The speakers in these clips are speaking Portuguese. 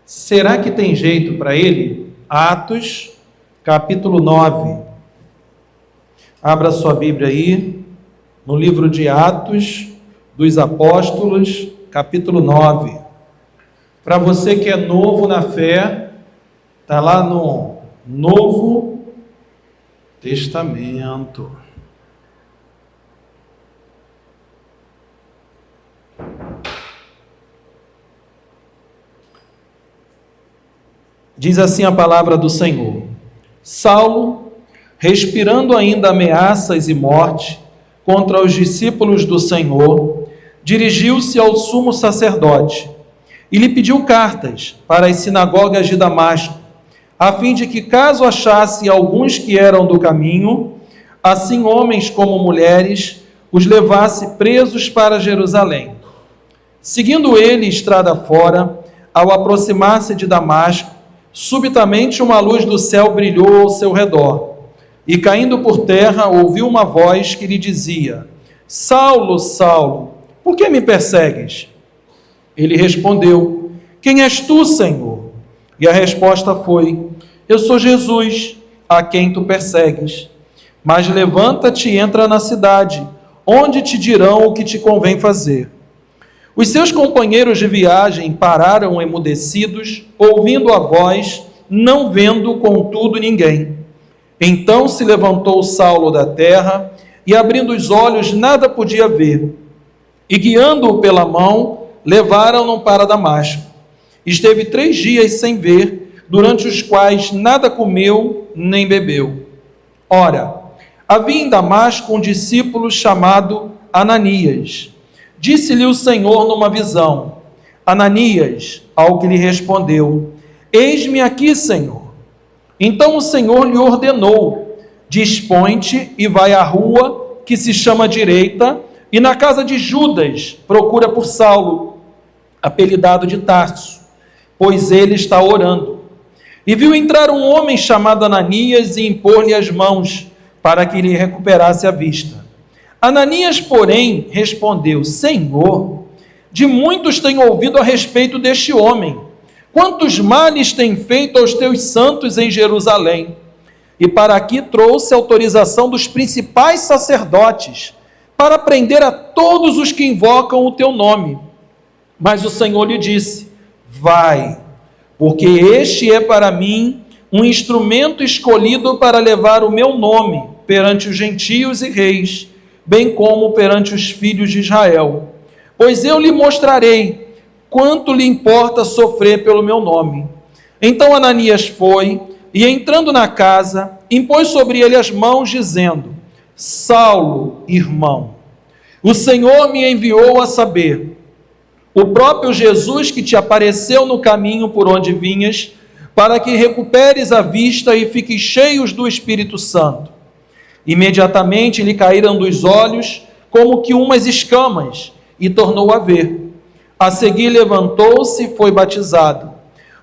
Será que tem jeito para ele? Atos, capítulo 9. Abra sua Bíblia aí, no livro de Atos dos Apóstolos, capítulo 9. Para você que é novo na fé, está lá no Novo Testamento. Diz assim a palavra do Senhor: Saulo, respirando ainda ameaças e morte contra os discípulos do Senhor, dirigiu-se ao sumo sacerdote e lhe pediu cartas para as sinagogas de Damasco, a fim de que, caso achasse alguns que eram do caminho, assim homens como mulheres, os levasse presos para Jerusalém. Seguindo ele estrada fora, ao aproximar-se de Damasco, subitamente uma luz do céu brilhou ao seu redor, e caindo por terra, ouviu uma voz que lhe dizia: Saulo, Saulo, por que me persegues? Ele respondeu: Quem és tu, Senhor? E a resposta foi: Eu sou Jesus, a quem tu persegues. Mas levanta-te e entra na cidade, onde te dirão o que te convém fazer. Os seus companheiros de viagem pararam emudecidos, ouvindo a voz, não vendo, contudo, ninguém. Então se levantou Saulo da terra, e abrindo os olhos, nada podia ver. E guiando-o pela mão, levaram-no para Damasco. Esteve 3 dias sem ver, durante os quais nada comeu nem bebeu. Ora, havia em Damasco um discípulo chamado Ananias. Disse-lhe o Senhor numa visão: Ananias, ao que lhe respondeu: Eis-me aqui, Senhor. Então o Senhor lhe ordenou: Dispõe-te e vai à rua que se chama Direita, e na casa de Judas procura por Saulo, apelidado de Tarso, pois ele está orando. E viu entrar um homem chamado Ananias e impor-lhe as mãos, para que lhe recuperasse a vista. Ananias, porém, respondeu: Senhor, de muitos tenho ouvido a respeito deste homem, quantos males tem feito aos teus santos em Jerusalém. E para aqui trouxe autorização dos principais sacerdotes, para prender a todos os que invocam o teu nome. Mas o Senhor lhe disse: Vai, porque este é para mim um instrumento escolhido para levar o meu nome perante os gentios e reis, bem como perante os filhos de Israel. Pois eu lhe mostrarei quanto lhe importa sofrer pelo meu nome. Então Ananias foi, e entrando na casa, impôs sobre ele as mãos, dizendo: Saulo, irmão, o Senhor me enviou a saber, o próprio Jesus que te apareceu no caminho por onde vinhas, para que recuperes a vista e fiques cheios do Espírito Santo. Imediatamente lhe caíram dos olhos como que umas escamas, e tornou a ver. A seguir levantou-se e foi batizado.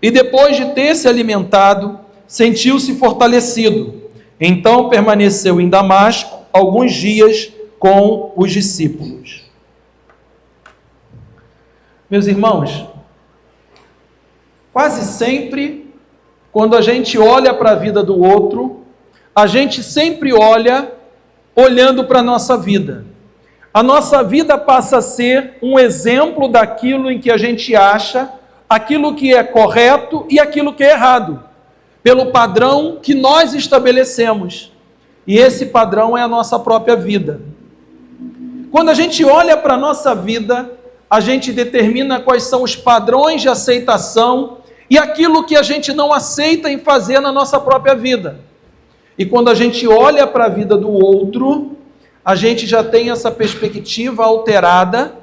E depois de ter se alimentado, sentiu-se fortalecido. Então permaneceu em Damasco alguns dias com os discípulos. Meus irmãos, quase sempre, quando a gente olha para a vida do outro, a gente sempre olha olhando para a nossa vida. A nossa vida passa a ser um exemplo daquilo em que a gente acha, aquilo que é correto e aquilo que é errado, pelo padrão que nós estabelecemos. E esse padrão é a nossa própria vida. Quando a gente olha para a nossa vida, a gente determina quais são os padrões de aceitação e aquilo que a gente não aceita em fazer na nossa própria vida. E quando a gente olha para a vida do outro, a gente já tem essa perspectiva alterada.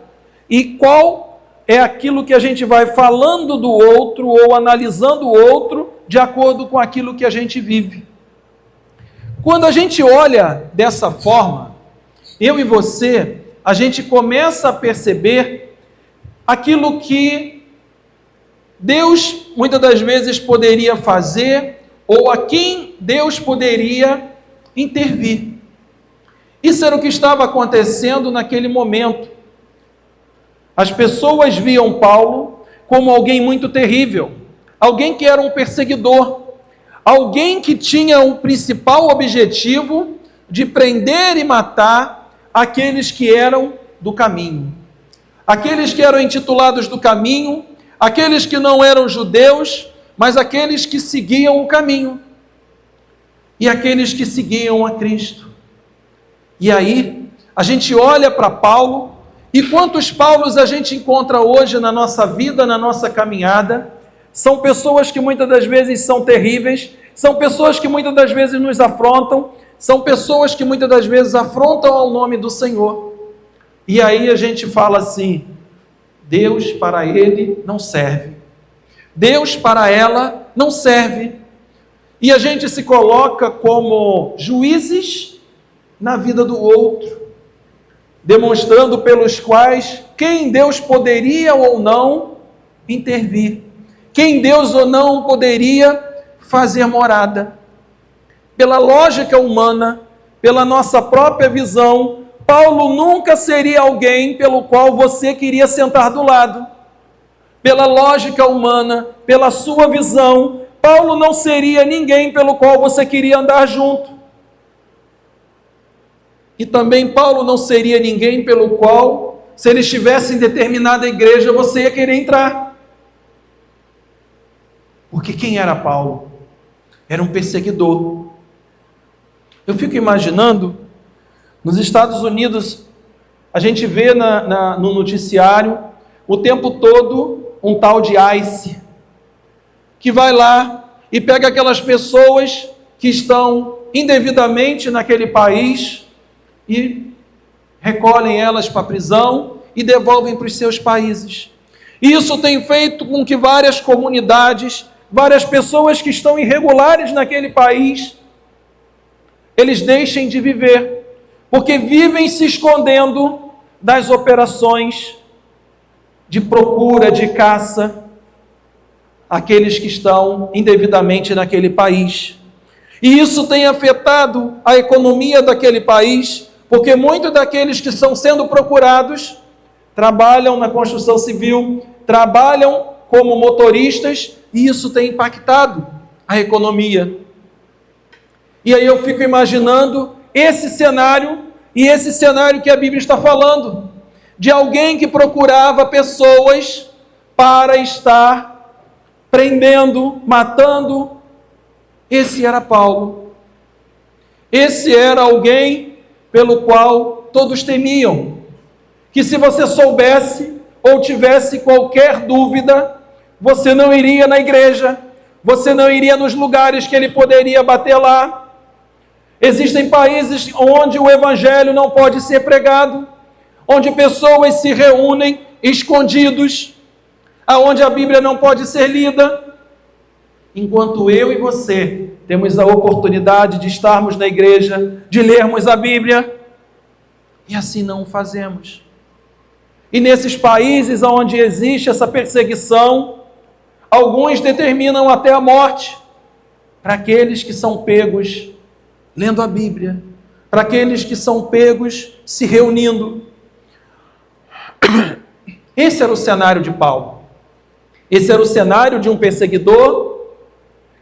E qual é aquilo que a gente vai falando do outro ou analisando o outro de acordo com aquilo que a gente vive. Quando a gente olha dessa forma, eu e você, a gente começa a perceber aquilo que Deus muitas das vezes poderia fazer, ou a quem Deus poderia intervir. Isso era o que estava acontecendo naquele momento. As pessoas viam Paulo como alguém muito terrível, alguém que era um perseguidor, alguém que tinha o principal objetivo de prender e matar aqueles que eram do caminho. Aqueles que eram intitulados do caminho, aqueles que não eram judeus, mas aqueles que seguiam o caminho. E aqueles que seguiam a Cristo. E aí, a gente olha para Paulo, e quantos Paulos a gente encontra hoje na nossa vida, na nossa caminhada? São pessoas que muitas das vezes são terríveis, são pessoas que muitas das vezes nos afrontam, são pessoas que muitas das vezes afrontam ao nome do Senhor. E aí a gente fala assim: Deus para ele não serve, Deus para ela não serve. E a gente se coloca como juízes na vida do outro, demonstrando pelos quais quem Deus poderia ou não intervir, quem Deus ou não poderia fazer morada. Pela lógica humana, pela nossa própria visão, Paulo nunca seria alguém pelo qual você queria sentar do lado. Pela lógica humana, pela sua visão, Paulo não seria ninguém pelo qual você queria andar junto. E também Paulo não seria ninguém pelo qual, se ele estivesse em determinada igreja, você ia querer entrar. Porque quem era Paulo? Era um perseguidor. Eu fico imaginando, nos Estados Unidos, a gente vê no noticiário o tempo todo um tal de ICE, que vai lá e pega aquelas pessoas que estão indevidamente naquele país e recolhem elas para a prisão e devolvem para os seus países. E isso tem feito com que várias comunidades, várias pessoas que estão irregulares naquele país, eles deixem de viver, porque vivem se escondendo das operações de procura, de caça, aqueles que estão indevidamente naquele país. E isso tem afetado a economia daquele país, porque muitos daqueles que estão sendo procurados trabalham na construção civil, trabalham como motoristas, e isso tem impactado a economia. E aí eu fico imaginando esse cenário, e esse cenário que a Bíblia está falando, de alguém que procurava pessoas para estar prendendo, matando. Esse era Paulo. Esse era alguém pelo qual todos temiam, que se você soubesse ou tivesse qualquer dúvida, você não iria na igreja, você não iria nos lugares que ele poderia bater lá. Existem países onde o evangelho não pode ser pregado, onde pessoas se reúnem escondidos, aonde a Bíblia não pode ser lida, enquanto eu e você temos a oportunidade de estarmos na igreja, de lermos a Bíblia, e assim não o fazemos. E nesses países onde existe essa perseguição, alguns determinam até a morte para aqueles que são pegos lendo a Bíblia, para aqueles que são pegos se reunindo. Esse era o cenário de Paulo. Esse era o cenário de um perseguidor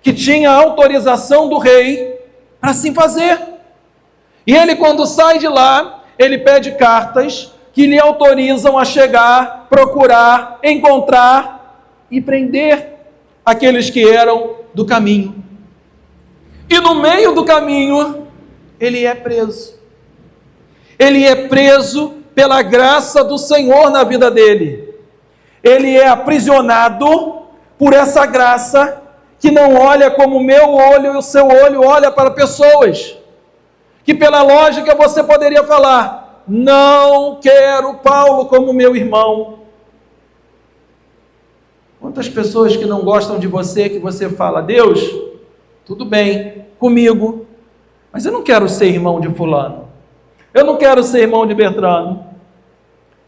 que tinha autorização do rei para assim fazer. E ele, quando sai de lá, ele pede cartas que lhe autorizam a chegar, procurar, encontrar e prender aqueles que eram do caminho. E no meio do caminho, ele é preso. Ele é preso pela graça do Senhor na vida dele. Ele é aprisionado por essa graça que não olha como o meu olho e o seu olho olha para pessoas. Que pela lógica você poderia falar: não quero Paulo como meu irmão. Quantas pessoas que não gostam de você, que você fala: Deus, tudo bem comigo, mas eu não quero ser irmão de fulano. Eu não quero ser irmão de Bertrano.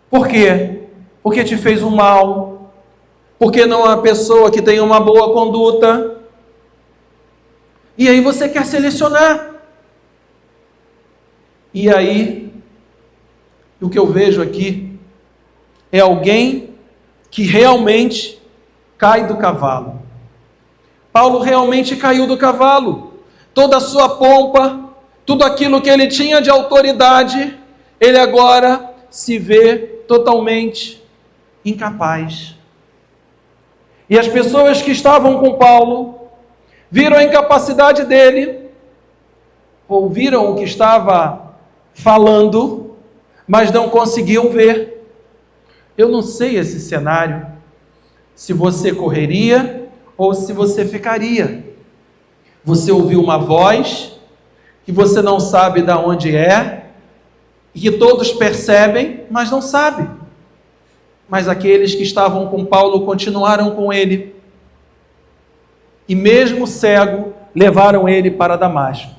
Por quê? Porque te fez um mal. Porque não é uma pessoa que tem uma boa conduta. E aí você quer selecionar. E aí, o que eu vejo aqui é alguém que realmente cai do cavalo. Paulo realmente caiu do cavalo. Toda a sua pompa, tudo aquilo que ele tinha de autoridade, ele agora se vê totalmente incapaz. E as pessoas que estavam com Paulo viram a incapacidade dele, ouviram o que estava falando, mas não conseguiam ver. Eu não sei esse cenário, se você correria ou se você ficaria. Você ouviu uma voz que você não sabe de onde é, e que todos percebem, mas não sabem. Mas aqueles que estavam com Paulo continuaram com ele, e mesmo cego, levaram ele para Damasco.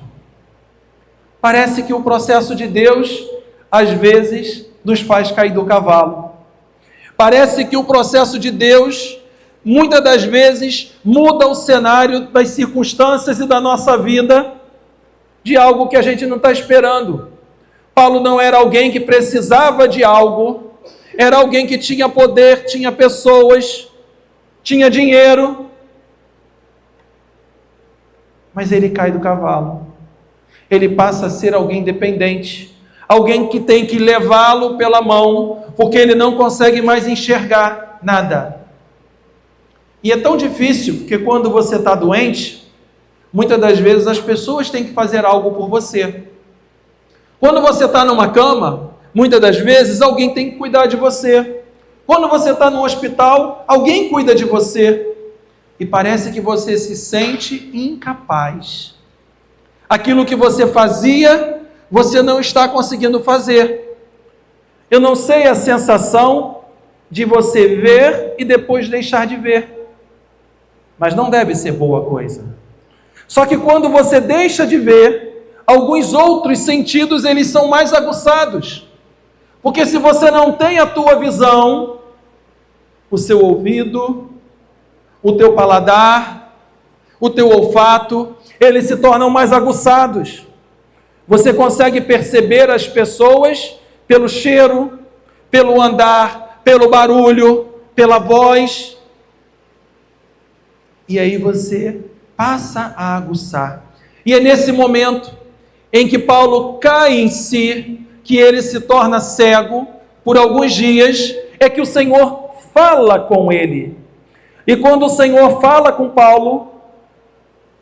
Parece que o processo de Deus, às vezes, nos faz cair do cavalo. Parece que o processo de Deus, muitas das vezes, muda o cenário das circunstâncias e da nossa vida, de algo que a gente não está esperando. Paulo não era alguém que precisava de algo, era alguém que tinha poder, tinha pessoas, tinha dinheiro, mas ele cai do cavalo. Ele passa a ser alguém dependente, alguém que tem que levá-lo pela mão, porque ele não consegue mais enxergar nada. E é tão difícil, porque quando você está doente, muitas das vezes as pessoas têm que fazer algo por você. Quando você está numa cama, muitas das vezes alguém tem que cuidar de você. Quando você está no hospital, alguém cuida de você. E parece que você se sente incapaz. Aquilo que você fazia, você não está conseguindo fazer. Eu não sei a sensação de você ver e depois deixar de ver. Mas não deve ser boa coisa. Só que quando você deixa de ver, alguns outros sentidos eles são mais aguçados. Porque se você não tem a tua visão, o seu ouvido, o teu paladar, o teu olfato, eles se tornam mais aguçados. Você consegue perceber as pessoas pelo cheiro, pelo andar, pelo barulho, pela voz. E aí você passa a aguçar. E é nesse momento em que Paulo cai em si, que ele se torna cego por alguns dias, é que o Senhor fala com ele. E quando o Senhor fala com Paulo,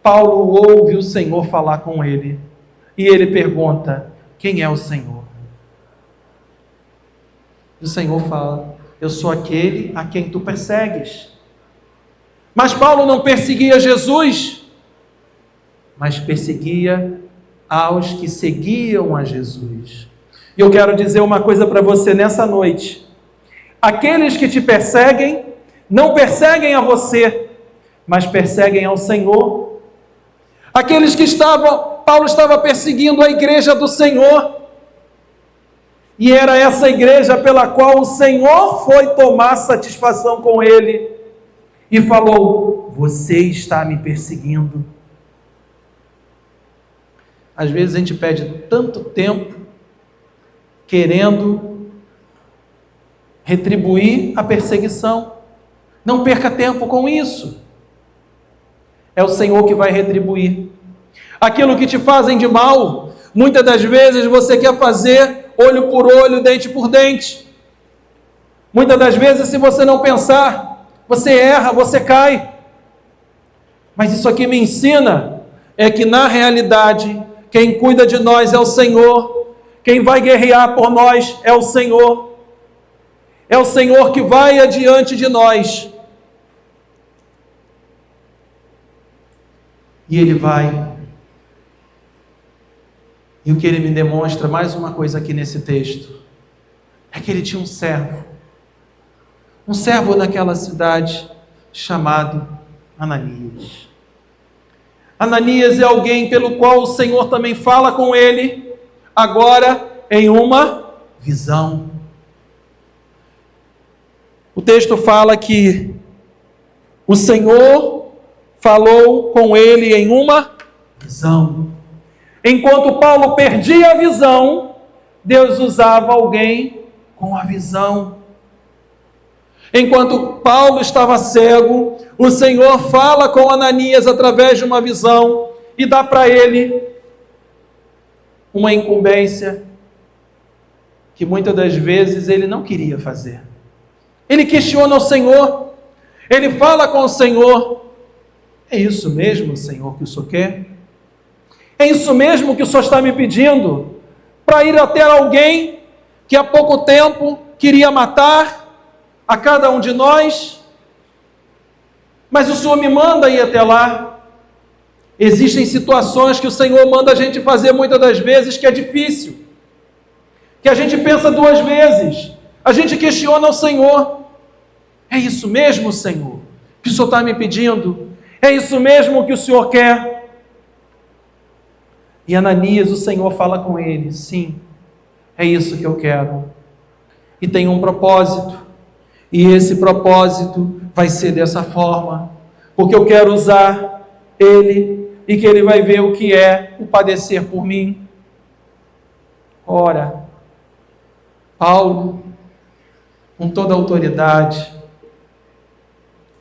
Paulo ouve o Senhor falar com ele. E ele pergunta: quem é o Senhor? E o Senhor fala: eu sou aquele a quem tu persegues. Mas Paulo não perseguia Jesus, mas perseguia aos que seguiam a Jesus. E eu quero dizer uma coisa para você nessa noite: aqueles que te perseguem, não perseguem a você, mas perseguem ao Senhor. Aqueles que Paulo estava perseguindo a igreja do Senhor, e era essa igreja pela qual o Senhor foi tomar satisfação com ele, e falou: você está me perseguindo. Às vezes a gente perde tanto tempo querendo retribuir a perseguição. Não perca tempo com isso. É o Senhor que vai retribuir. Aquilo que te fazem de mal, muitas das vezes você quer fazer olho por olho, dente por dente. Muitas das vezes, se você não pensar, você erra, você cai. Mas isso aqui me ensina é que na realidade, quem cuida de nós é o Senhor. Quem vai guerrear por nós é o Senhor. É o Senhor que vai adiante de nós. E Ele vai. E o que Ele me demonstra, mais uma coisa aqui nesse texto, é que Ele tinha um servo. Um servo naquela cidade chamado Ananias. Ananias é alguém pelo qual o Senhor também fala com ele, agora em uma visão. O texto fala que o Senhor falou com ele em uma visão. Enquanto Paulo perdia a visão, Deus usava alguém com a visão. Enquanto Paulo estava cego, o Senhor fala com Ananias através de uma visão e dá para ele uma incumbência que muitas das vezes ele não queria fazer. Ele questiona o Senhor, ele fala com o Senhor: é isso mesmo, Senhor, que o Senhor quer? É isso mesmo que o Senhor está me pedindo? Para ir até alguém que há pouco tempo queria matar a cada um de nós? Mas o Senhor me manda ir até lá. Existem situações que o Senhor manda a gente fazer muitas das vezes que é difícil, que a gente pensa duas vezes, a gente questiona o Senhor: é isso mesmo, Senhor, que o Senhor está me pedindo? É isso mesmo que o Senhor quer? E Ananias, o Senhor fala com ele: sim, é isso que eu quero. E tem um propósito, e esse propósito vai ser dessa forma, porque eu quero usar ele, e que ele vai ver o que é o padecer por mim. Ora, Paulo, com toda a autoridade,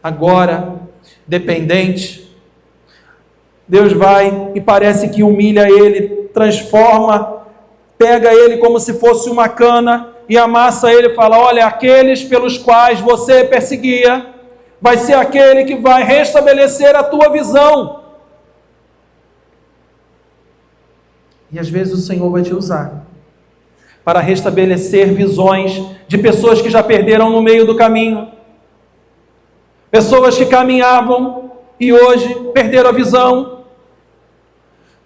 agora dependente, Deus vai e parece que humilha ele, transforma, pega ele como se fosse uma cana e amassa ele e fala: olha, aqueles pelos quais você perseguia, vai ser aquele que vai restabelecer a tua visão. E às vezes o Senhor vai te usar para restabelecer visões de pessoas que já perderam no meio do caminho, pessoas que caminhavam e hoje perderam a visão,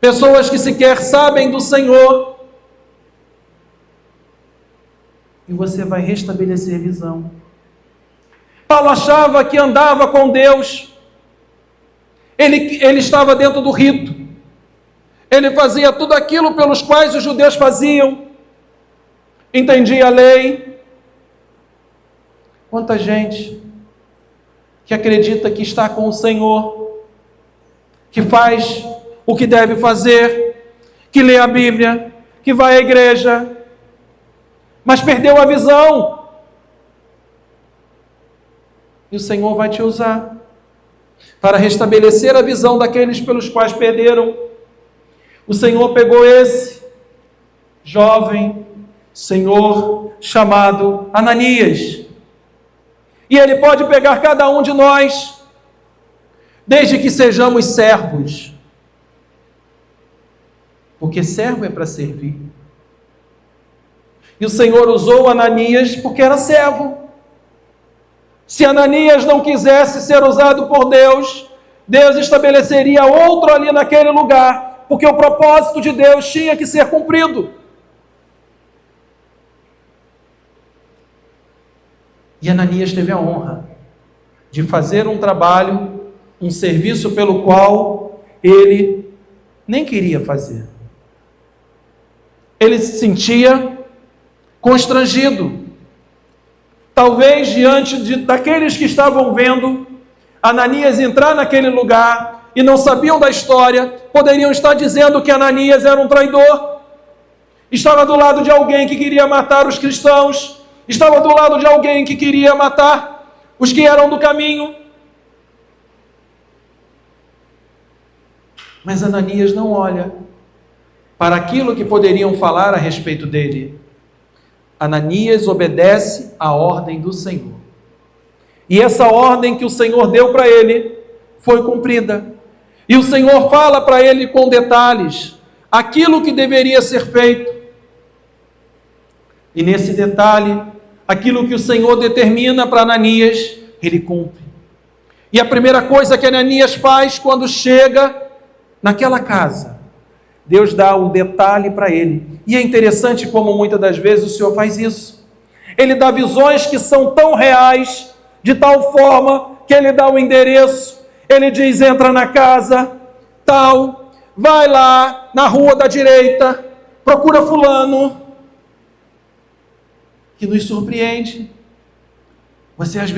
pessoas que sequer sabem do Senhor, e você vai restabelecer visão. Paulo achava que andava com Deus, ele estava dentro do rito, ele fazia tudo aquilo pelos quais os judeus faziam, entendia a lei. Quanta gente que acredita que está com o Senhor, que faz o que deve fazer, que lê a Bíblia, que vai à igreja, mas perdeu a visão. E o Senhor vai te usar para restabelecer a visão daqueles pelos quais perderam. O Senhor pegou esse jovem senhor chamado Ananias, e Ele pode pegar cada um de nós, desde que sejamos servos, porque servo é para servir. E o Senhor usou Ananias porque era servo. Se Ananias não quisesse ser usado por Deus, Deus estabeleceria outro ali naquele lugar, porque o propósito de Deus tinha que ser cumprido. E Ananias teve a honra de fazer um trabalho, um serviço pelo qual ele nem queria fazer. Ele se sentia constrangido, talvez diante daqueles que estavam vendo Ananias entrar naquele lugar e não sabiam da história, poderiam estar dizendo que Ananias era um traidor, estava do lado de alguém que queria matar os cristãos, estava do lado de alguém que queria matar os que eram do caminho. Mas Ananias não olha para aquilo que poderiam falar a respeito dele. Ananias obedece à ordem do Senhor. E essa ordem que o Senhor deu para ele foi cumprida. E o Senhor fala para ele com detalhes aquilo que deveria ser feito. E nesse detalhe, aquilo que o Senhor determina para Ananias, ele cumpre. E a primeira coisa que Ananias faz quando chega naquela casa, Deus dá um detalhe para ele. E é interessante como muitas das vezes o Senhor faz isso. Ele dá visões que são tão reais, de tal forma que ele dá o endereço. Ele diz: entra na casa tal, vai lá na rua da direita, procura fulano, que nos surpreende. Você às vezes